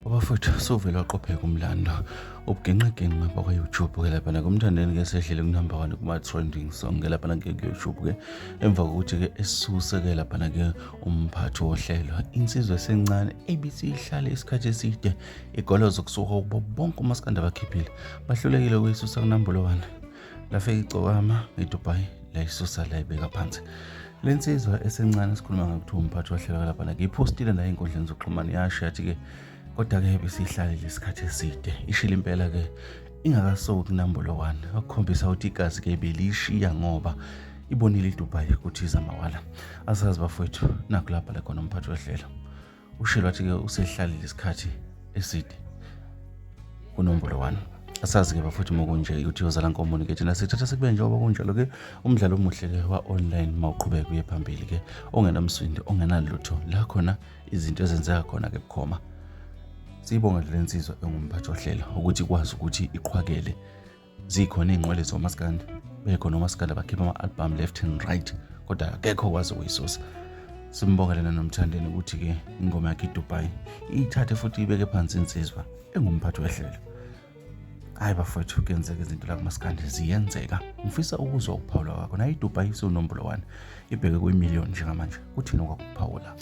Abafowethu sovele waqopheka umlando ubugenqegenqe bakwa-YouTube-ke laphana kumthandeni-ke sehlele ku-number 1 kuma-trending song-ke laphana-ke ku-YouTube-ke emva kokuthi-ke esuse-ke laphana-ke umphathi wohlelo insizwa esencane ibisihlale isikhathi eside igoloza kusuka kubo bonke umaskandi abakhiphile bahlulekile ukuyisusa ku-number 1 lafika icokama eDubai layisusa la ibeka phansi. Le nsizwa esencane esikhuluma ngakuthiwa umphathi wohlelo laphana-ke iphostile nayo ey'nkundleni zokuxhumana yasho yathi-ke kodwa-ke besihlalile isikhathi eside ishilo impela-ke ingakasoki ku-number 1 okukhombisa ukuthi igazi-ke belishiya ngoba ibonile iDubai ukuthi iza mawala. Asazi bafowethu nakho lapha khona umphathi wehlelo ushilo wathi-ke usehlalile isikhathi eside ku-number 1. Asazi-ke bafowethu mokunje ukuthi yozala nkomo-ke thina sithatha sekube njengoba kunjalo-ke umdlalo omuhle-ke wa-online mawuqhubeka uye phambili-ke ongenamsindo ongenalutho la khona izinto ezenzeka khona-ke bukhoma. Siyibonga le nsizwa engumphathi wohlelo ukuthi ikwazi ukuthi iqhwakele zikhona iy'nqwele zomaskandi bekhona omaskandi abakhipha ama-album left and right kodwa akekho okwazi ukuyisusa. Simbonga lena nomthandeni ukuthi-ke ingoma yakhe iDubai iyithathe futhi ibeke phansi insizwa engumphathi wehlelo. Hayi bafowethu kuyenzeka izinto la kumaskandi ziyenzeka. Ngifisa ukuzwa ukuphawula kwakho nayo iDubai isunombolo 1 ibheke kwi-million njengamanje kuthina okwakuphawula.